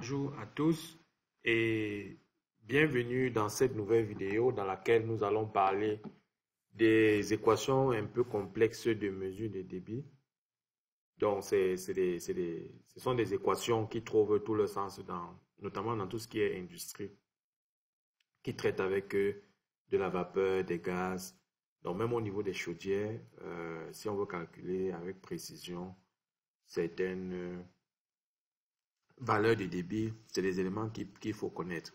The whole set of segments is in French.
Bonjour à tous et bienvenue dans cette nouvelle vidéo dans laquelle nous allons parler des équations un peu complexes de mesure de débit. Donc, ce sont des équations qui trouvent tout le sens notamment dans tout ce qui est industrie, qui traite avec de la vapeur, des gaz. Donc, même au niveau des chaudières, si on veut calculer avec précision certaines valeurs de débit, c'est des éléments qu'il faut connaître.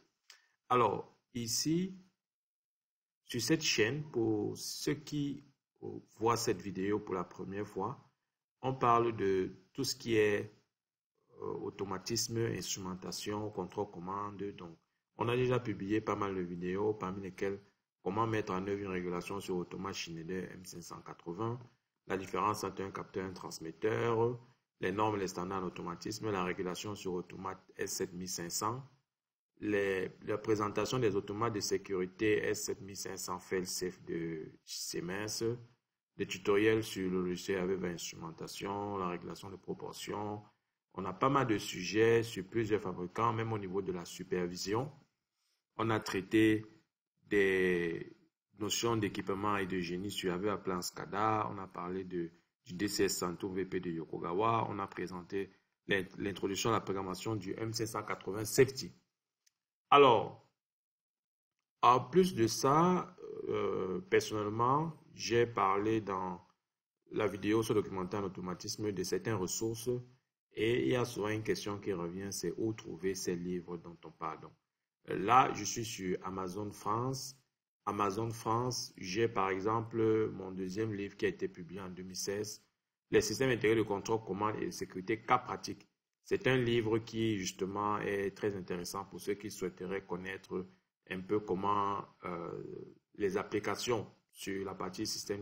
Alors, ici, sur cette chaîne, pour ceux qui voient cette vidéo pour la première fois, on parle de tout ce qui est automatisme, instrumentation, contrôle commande. Donc, on a déjà publié pas mal de vidéos, parmi lesquelles comment mettre en œuvre une régulation sur automate Schneider M580, la différence entre un capteur et un transmetteur, les normes et les standards d'automatisme, la régulation sur automate S7500, la présentation des automates de sécurité S7500 fail-safe de Siemens, des tutoriels sur le logiciel avec instrumentation, la régulation de proportions. On a pas mal de sujets sur plusieurs fabricants, même au niveau de la supervision. On a traité des notions d'équipement et de génie sur avec plan SCADA. On a parlé du DCS Santo VP de Yokogawa. On a présenté l'introduction à la programmation du M580 Safety. Alors, en plus de ça, personnellement, j'ai parlé dans la vidéo sur le documentaire en automatisme de certaines ressources et il y a souvent une question qui revient, c'est où trouver ces livres dont on parle. Donc, là, je suis sur Amazon France. Amazon France, j'ai par exemple mon deuxième livre qui a été publié en 2016, Les systèmes intégrés de contrôle, commande et de sécurité cas pratique. C'est un livre qui, justement, est très intéressant pour ceux qui souhaiteraient connaître un peu comment les applications sur la partie système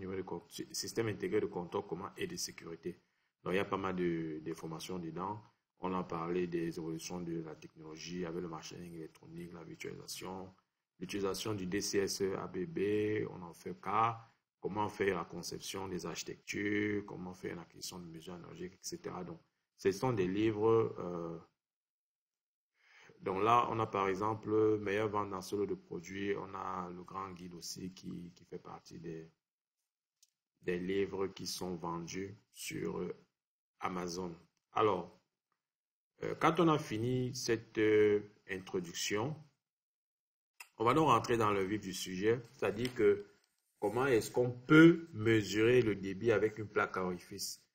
intégré de contrôle, commande et de sécurité. Donc, il y a pas mal d'informations dedans. On a parlé des évolutions de la technologie avec le marketing électronique, la virtualisation, l'utilisation du DCS ABB, on en fait cas, comment faire la conception des architectures, comment faire l'acquisition de mesures analogiques, etc. Donc, ce sont des livres. Donc là, on a par exemple meilleure vente dans ce lot de produits. On a le grand guide aussi qui fait partie des livres qui sont vendus sur Amazon. Alors, quand on a fini cette introduction, on va donc rentrer dans le vif du sujet, c'est-à-dire que comment est-ce qu'on peut mesurer le débit avec une plaque à orifice.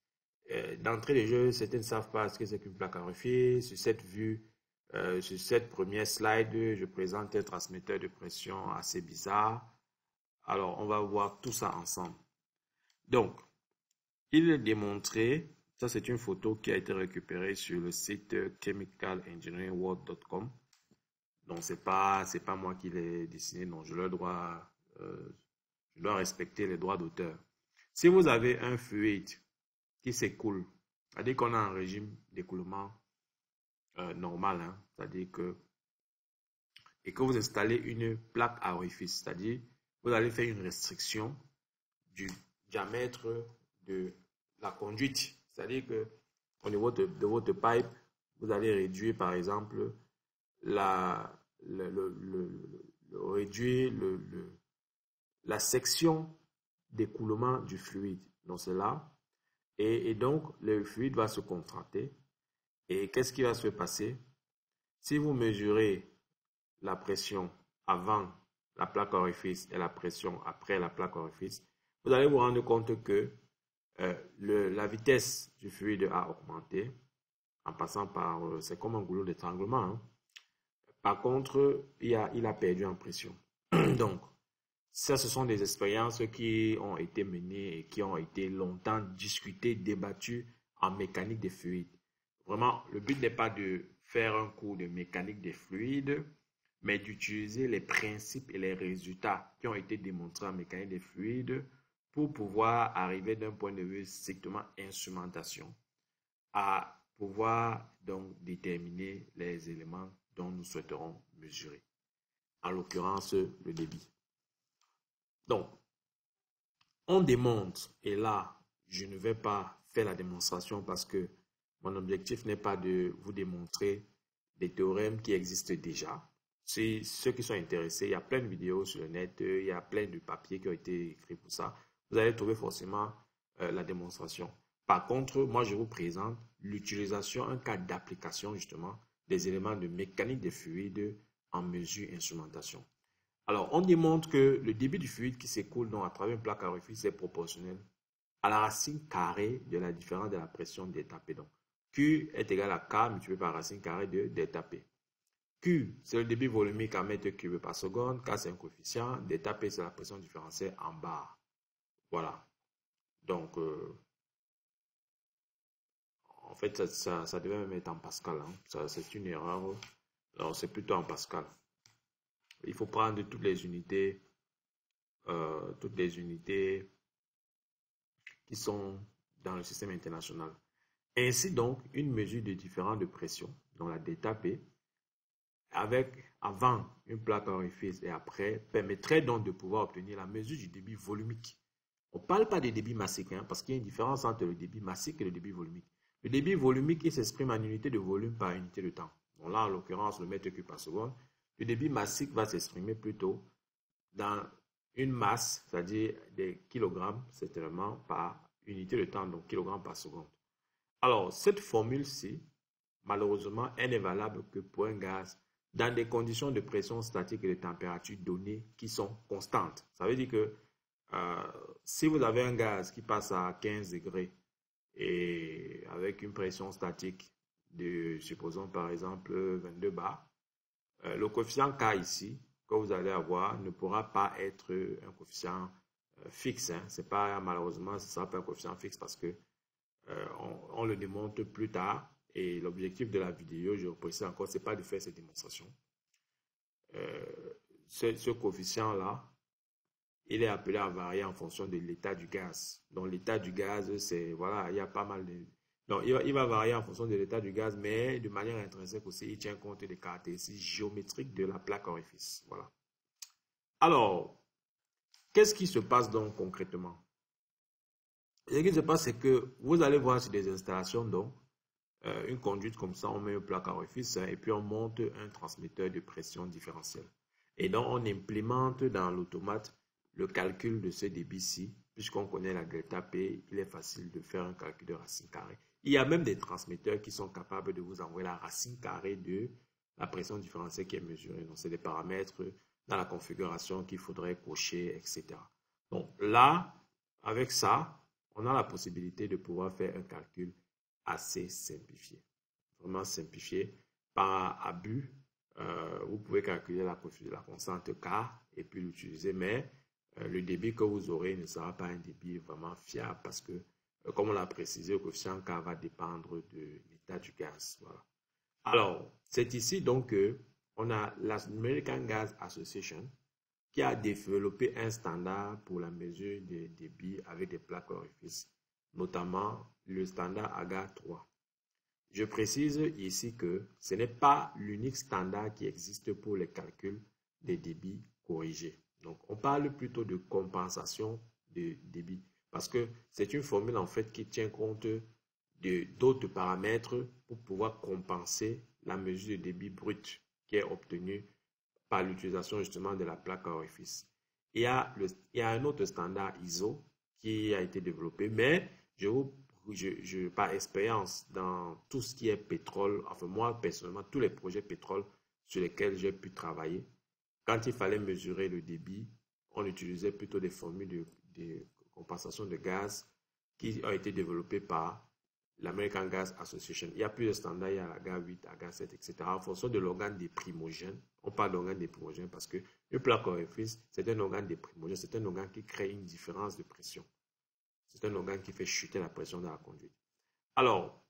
D'entrée de jeu, certains ne savent pas ce que c'est qu'une plaque à orifice. Sur cette vue, sur cette première slide, je présente un transmetteur de pression assez bizarre. Alors, on va voir tout ça ensemble. Donc, il est démontré, ça c'est une photo qui a été récupérée sur le site chemicalengineeringworld.com. Donc, c'est pas moi qui l'ai dessiné, donc je dois respecter les droits d'auteur. Si vous avez un fluide qui s'écoule, c'est-à-dire qu'on a un régime d'écoulement normal, hein, c'est-à-dire que, et que vous installez une plaque à orifice, c'est-à-dire vous allez faire une restriction du diamètre de la conduite, c'est-à-dire que au niveau de votre pipe, vous allez réduire par exemple la section d'écoulement du fluide. Donc c'est là. Et donc le fluide va se contracter. Et qu'est-ce qui va se passer? Si vous mesurez la pression avant la plaque orifice et la pression après la plaque orifice, vous allez vous rendre compte que la vitesse du fluide a augmenté en passant par, c'est comme un goulot d'étranglement, hein. Par contre, il a perdu en pression. Donc, ça, ce sont des expériences qui ont été menées et qui ont été longtemps discutées, débattues en mécanique des fluides. Vraiment, le but n'est pas de faire un cours de mécanique des fluides, mais d'utiliser les principes et les résultats qui ont été démontrés en mécanique des fluides pour pouvoir arriver d'un point de vue strictement instrumentation à pouvoir donc déterminer les éléments dont nous souhaiterons mesurer, en l'occurrence le débit. Donc, on démontre, et là, je ne vais pas faire la démonstration parce que mon objectif n'est pas de vous démontrer des théorèmes qui existent déjà. Si ceux qui sont intéressés, il y a plein de vidéos sur le net, il y a plein de papiers qui ont été écrits pour ça. Vous allez trouver forcément la démonstration. Par contre, moi, je vous présente l'utilisation, un cas d'application justement des éléments de mécanique des fluides en mesure instrumentation. Alors, on démontre que le débit du fluide qui s'écoule à travers une plaque à orifice est proportionnel à la racine carrée de la différence de la pression delta P. Donc, Q est égal à K multiplié par la racine carrée de delta P. Q, c'est le débit volumique en mètres cubes par seconde. K, c'est un coefficient. Delta P, c'est la pression différentielle en bar. Voilà. Donc, en fait, ça devait même être en Pascal. Hein. C'est une erreur. Alors, c'est plutôt en Pascal. Il faut prendre toutes les unités qui sont dans le système international. Ainsi donc, une mesure de différence de pression, dont la delta P, avant une plaque à orifice et après, permettrait donc de pouvoir obtenir la mesure du débit volumique. On ne parle pas de débit massique, hein, parce qu'il y a une différence entre le débit massique et le débit volumique. Le débit volumique, il s'exprime en unité de volume par unité de temps. Donc là, en l'occurrence, le mètre cube par seconde. Le débit massique va s'exprimer plutôt dans une masse, c'est-à-dire des kilogrammes, certainement, par unité de temps, donc kilogrammes par seconde. Alors, cette formule-ci, malheureusement, elle n'est valable que pour un gaz dans des conditions de pression statique et de température données qui sont constantes. Ça veut dire que si vous avez un gaz qui passe à 15 degrés et avec une pression statique de, supposons par exemple, 22 bars, le coefficient K ici, que vous allez avoir, ne pourra pas être un coefficient fixe. Hein. C'est pas, malheureusement, ce ne sera pas un coefficient fixe parce que on le démontre plus tard. Et l'objectif de la vidéo, je précise encore, ce n'est pas de faire cette démonstration. Ce coefficient-là, il est appelé à varier en fonction de l'état du gaz. Donc, l'état du gaz, c'est, voilà, il y a pas mal de... Donc, il va varier en fonction de l'état du gaz, mais de manière intrinsèque aussi, il tient compte des caractéristiques géométriques de la plaque orifice. Voilà. Alors, qu'est-ce qui se passe donc concrètement? Ce qui se passe, c'est que vous allez voir sur des installations, donc, une conduite comme ça, on met une plaque à orifice et puis on monte un transmetteur de pression différentielle. Et donc, on implémente dans l'automate le calcul de ce débit-ci. Puisqu'on connaît la delta P, il est facile de faire un calcul de racine carrée. Il y a même des transmetteurs qui sont capables de vous envoyer la racine carrée de la pression différentielle qui est mesurée. Donc, c'est des paramètres dans la configuration qu'il faudrait cocher, etc. Donc là, avec ça, on a la possibilité de pouvoir faire un calcul assez simplifié. Vraiment simplifié. Par abus, vous pouvez calculer la constante K et puis l'utiliser, mais le débit que vous aurez ne sera pas un débit vraiment fiable parce que, comme on l'a précisé, le coefficient K va dépendre de l'état du gaz. Voilà. Alors, c'est ici donc on a l'American Gas Association qui a développé un standard pour la mesure des débits avec des plaques orifices, notamment le standard AGA 3. Je précise ici que ce n'est pas l'unique standard qui existe pour les calculs des débits corrigés. Donc, on parle plutôt de compensation de débit parce que c'est une formule en fait qui tient compte d'autres paramètres pour pouvoir compenser la mesure de débit brut qui est obtenue par l'utilisation justement de la plaque à orifice. Il y a un autre standard ISO qui a été développé, mais par expérience dans tout ce qui est pétrole, enfin moi personnellement, tous les projets pétrole sur lesquels j'ai pu travailler, quand il fallait mesurer le débit, on utilisait plutôt des formules de compensation de gaz qui ont été développées par l'American Gas Association. Il y a plusieurs standards, il y a AGA 8, AGA 7, etc. En fonction de l'organe des primogènes. On parle d'organe des primogènes parce que le plaque orifice, c'est un organe des primogènes, c'est un organe qui crée une différence de pression. C'est un organe qui fait chuter la pression dans la conduite. Alors,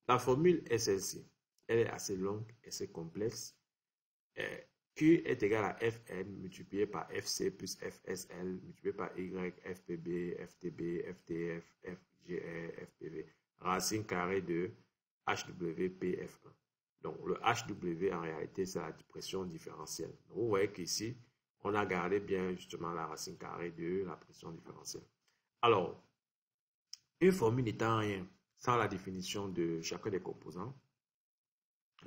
la formule est celle-ci. Elle est assez longue, assez complexe. Q est égal à Fn multiplié par Fc plus Fsl multiplié par Y, Fpb, Ftb, Ftf, Fgr, Fpv. Racine carrée de HWPF1. Donc, le HW, en réalité, c'est la pression différentielle. Donc, vous voyez qu'ici, on a gardé bien justement la racine carrée de la pression différentielle. Alors, une formule n'étant rien sans la définition de chacun des composants,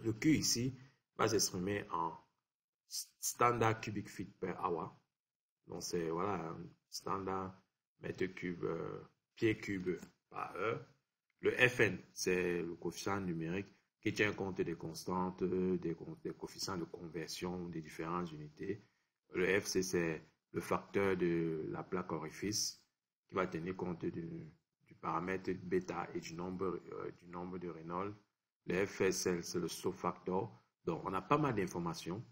le Q ici va s'exprimer en standard cubic feet per hour. Donc, c'est voilà, un standard mètre cube, pied cube par heure. Le Fn, c'est le coefficient numérique qui tient compte des constantes, des coefficients de conversion des différentes unités. Le Fc, c'est le facteur de la plaque orifice qui va tenir compte du paramètre bêta et du nombre de Reynolds. Le FSL, c'est le slope factor. Donc, on a pas mal d'informations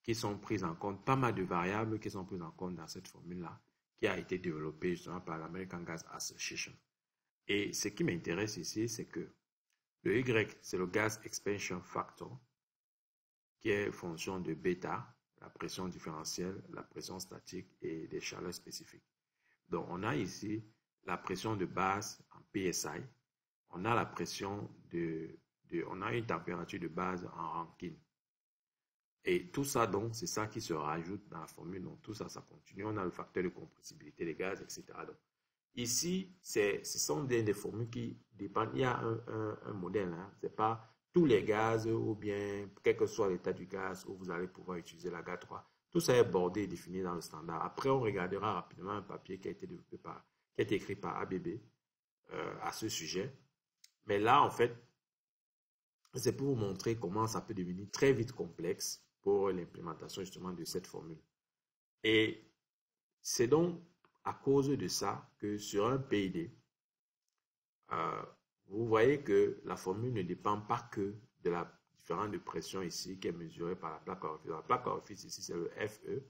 qui sont prises en compte, pas mal de variables qui sont prises en compte dans cette formule-là, qui a été développée justement par l'American Gas Association. Et ce qui m'intéresse ici, c'est que le Y, c'est le Gas Expansion Factor, qui est fonction de bêta, la pression différentielle, la pression statique et des chaleurs spécifiques. Donc, on a ici la pression de base en PSI, on a la pression on a une température de base en Rankine. Et tout ça, donc, c'est ça qui se rajoute dans la formule. Donc, tout ça, ça continue. On a le facteur de compressibilité des gaz, etc. Donc, ici, ce sont des formules qui dépendent. Il y a un modèle. Hein. Ce n'est pas tous les gaz ou bien, quel que soit l'état du gaz, où vous allez pouvoir utiliser la GA3. Tout ça est bordé et défini dans le standard. Après, on regardera rapidement un papier qui a été développé qui a été écrit par ABB à ce sujet. Mais là, en fait, c'est pour vous montrer comment ça peut devenir très vite complexe pour l'implémentation justement de cette formule. Et c'est donc à cause de ça que sur un PID, vous voyez que la formule ne dépend pas que de la différence de pression ici qui est mesurée par la plaque orifice. La plaque orifice ici, c'est le FE.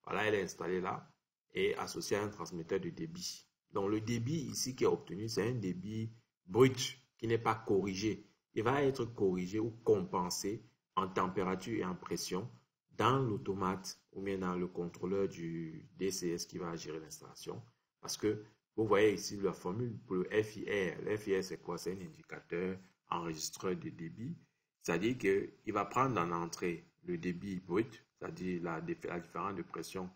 Voilà, elle est installée là et associée à un transmetteur de débit. Donc le débit ici qui est obtenu, c'est un débit brut qui n'est pas corrigé. Il va être corrigé ou compensé en température et en pression dans l'automate ou bien dans le contrôleur du DCS qui va gérer l'installation. Parce que vous voyez ici la formule pour le FIR. Le FIR, c'est quoi? C'est un indicateur enregistreur de débit. C'est-à-dire qu'il va prendre en entrée le débit brut, c'est-à-dire la différence de pression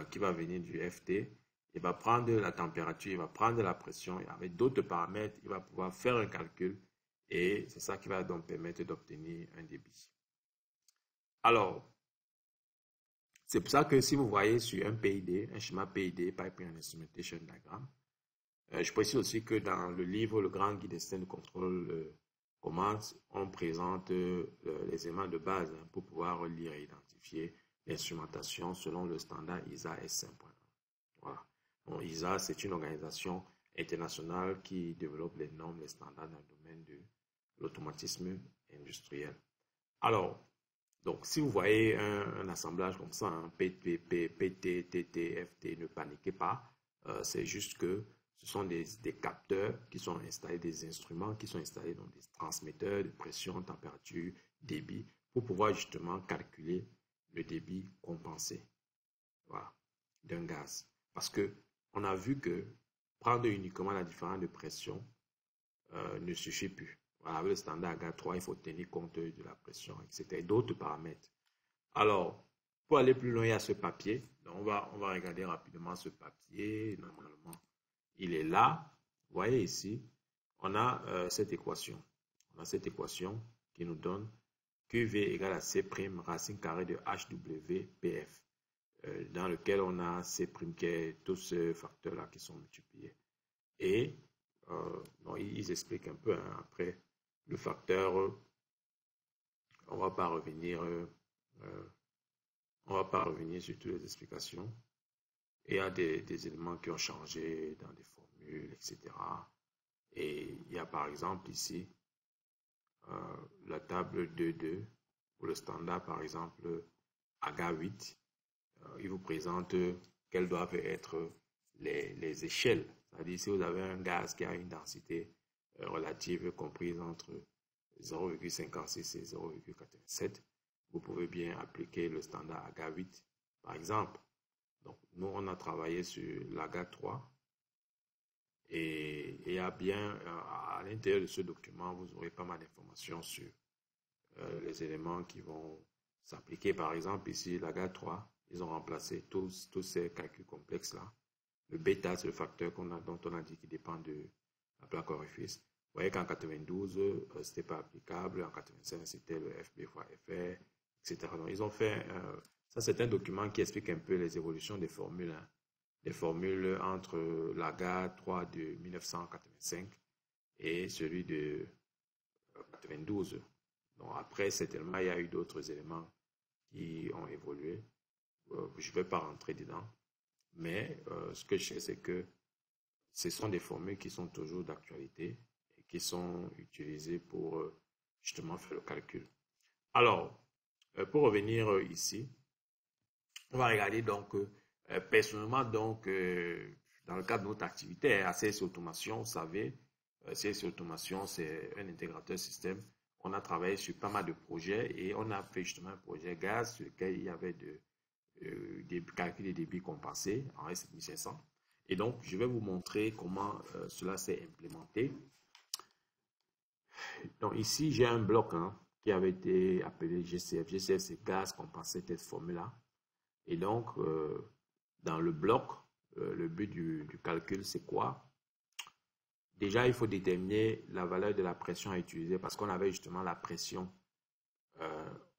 qui va venir du FT. Il va prendre la température, il va prendre la pression. Et avec d'autres paramètres, il va pouvoir faire un calcul. Et c'est ça qui va donc permettre d'obtenir un débit. Alors, c'est pour ça que si vous voyez sur un PID, un schéma PID, Pipeline Instrumentation Diagram, je précise aussi que dans le livre Le Grand Guide des systèmes de contrôle commandes, on présente les éléments de base pour pouvoir lire et identifier l'instrumentation selon le standard ISA S5.1. Voilà. Bon, ISA, c'est une organisation internationale qui développe les normes, les standards dans le domaine de l'automatisme industriel. Alors, donc, si vous voyez un assemblage comme ça, un PTP, PT, TT, FT, ne paniquez pas. C'est juste que ce sont des capteurs qui sont installés, des instruments qui sont installés dans des transmetteurs de pression, température, débit, pour pouvoir justement calculer le débit compensé, voilà, d'un gaz. Parce qu'on a vu que prendre uniquement la différence de pression ne suffit plus. Voilà, avec le standard GA3, il faut tenir compte de la pression, etc. Et d'autres paramètres. Alors, pour aller plus loin, il y a ce papier. Donc, on va regarder rapidement ce papier. Normalement, il est là. Vous voyez ici, on a cette équation. On a cette équation qui nous donne QV égale à C' racine carrée de HWPF, dans lequel on a C' qui est tous ces facteurs-là qui sont multipliés. Et bon, ils expliquent un peu hein, après le facteur. On ne va pas revenir sur toutes les explications. Il y a des éléments qui ont changé dans des formules, etc. Et il y a par exemple ici la table 2.2 pour le standard, par exemple, AGA8. Il vous présente quelles doivent être les échelles. C'est-à-dire si vous avez un gaz qui a une densité relative comprise entre 0,56 et 0,87, vous pouvez bien appliquer le standard AGA8, par exemple. Donc, nous, on a travaillé sur l'AGA3 et il y a bien, à l'intérieur de ce document, vous aurez pas mal d'informations sur les éléments qui vont s'appliquer. Par exemple, ici, l'AGA3, ils ont remplacé tous ces calculs complexes-là. Le bêta, c'est le facteur dont on a dit qu'il dépend de la plaque orifice. voyez qu'en 92, c'était pas applicable. En 85, c'était le FB fois FR, etc. Donc, ils ont fait... ça, c'est un document qui explique un peu les évolutions des formules. Hein. Les formules entre l'AGA 3 de 1985 et celui de 92. Donc, après, certainement, il y a eu d'autres éléments qui ont évolué. Je ne vais pas rentrer dedans. Mais ce que je sais, c'est que ce sont des formules qui sont toujours d'actualité et qui sont utilisées pour justement faire le calcul. Alors, pour revenir ici, on va regarder donc, personnellement, donc, dans le cadre de notre activité, ACS Automation, vous savez, ACS Automation, c'est un intégrateur système. On a travaillé sur pas mal de projets et on a fait justement un projet gaz sur lequel il y avait des calculs de débit compensés en S7500. Et donc, je vais vous montrer comment cela s'est implémenté. Donc, ici, j'ai un bloc qui avait été appelé GCF. GCF, c'est gaz compensé test formula. Et donc, dans le bloc, le but du calcul, c'est quoi? Déjà, il faut déterminer la valeur de la pression à utiliser parce qu'on avait justement la pression.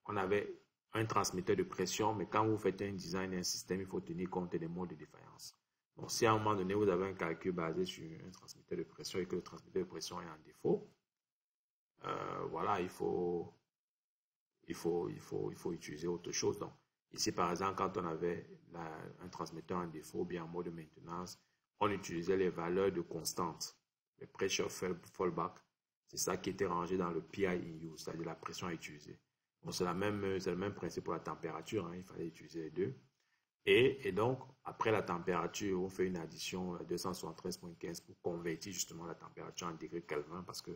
On avait un transmetteur de pression, mais quand vous faites un design d'un système, il faut tenir compte des modes de défaillance. Donc, si à un moment donné, vous avez un calcul basé sur un transmetteur de pression et que le transmetteur de pression est en défaut, voilà, il faut utiliser autre chose. Donc, ici, par exemple, quand on avait un transmetteur en défaut, bien en mode de maintenance, on utilisait les valeurs de constante, le pressure fallback. C'est ça qui était rangé dans le PI in use, c'est-à-dire la pression à utiliser. Bon, c'est le même principe pour la température, hein, il fallait utiliser les deux. Et donc, après la température, on fait une addition à 273,15 pour convertir justement la température en degrés Kelvin parce que,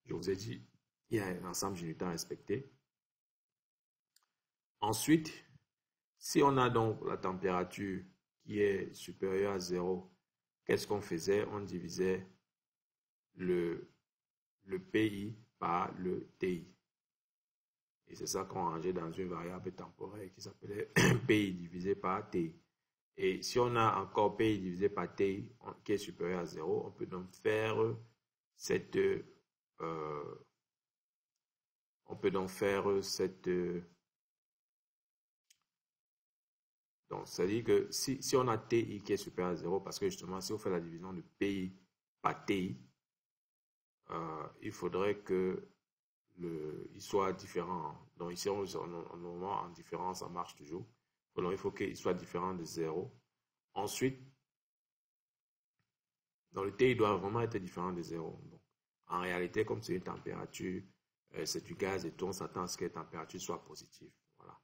je vous ai dit, il y a un ensemble d'unités à respecter. Ensuite, si on a donc la température qui est supérieure à 0, qu'est-ce qu'on faisait? On divisait le PI par le TI. Et c'est ça qu'on rangeait dans une variable temporaire qui s'appelait PI divisé par TI. Et si on a encore PI divisé par TI qui est supérieur à 0, on peut donc faire cette... donc, c'est-à-dire que si on a TI qui est supérieur à 0, parce que justement, si on fait la division de PI par TI, il faudrait que il soit différent. Donc, ici, normalement, en différence, ça marche toujours. Donc, il faut qu'il soit différent de 0. Ensuite, donc, le TI doit vraiment être différent de 0. Donc, en réalité, comme c'est une température, c'est du gaz et tout, on s'attend à ce que la température soit positive. Voilà.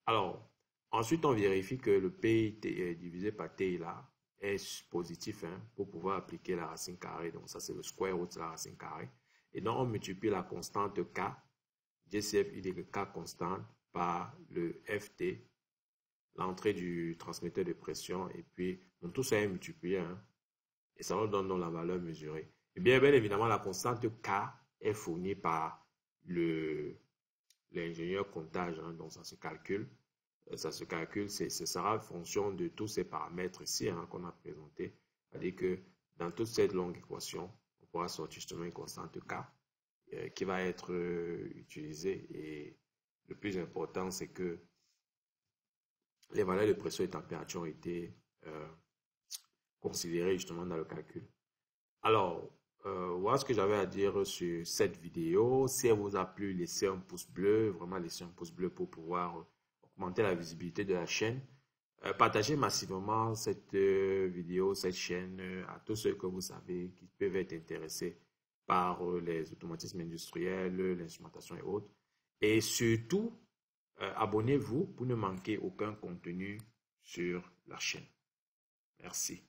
Alors, ensuite, on vérifie que le PI divisé par TI là est positif pour pouvoir appliquer la racine carrée. Donc, ça, c'est le square root de la racine carrée. Et donc, on multiplie la constante K, GCF YK constante, par le FT, l'entrée du transmetteur de pression. Et puis, donc, tout ça est multiplié. Et ça nous donne donc la valeur mesurée. Et bien évidemment, la constante K est fournie par l'ingénieur comptage. Donc, ça se calcule. Ça sera en fonction de tous ces paramètres ici qu'on a présentés. C'est-à-dire que dans toute cette longue équation, on pourra sortir justement une constante K qui va être utilisée. Et le plus important, c'est que les valeurs de pression et température ont été considérées justement dans le calcul. Alors, voilà ce que j'avais à dire sur cette vidéo. Si elle vous a plu, laissez un pouce bleu, vraiment laissez un pouce bleu pour pouvoir augmenter la visibilité de la chaîne. Partagez massivement cette vidéo, cette chaîne à tous ceux que vous savez qui peuvent être intéressés par les automatismes industriels, l'instrumentation et autres. Et surtout, abonnez-vous pour ne manquer aucun contenu sur la chaîne. Merci.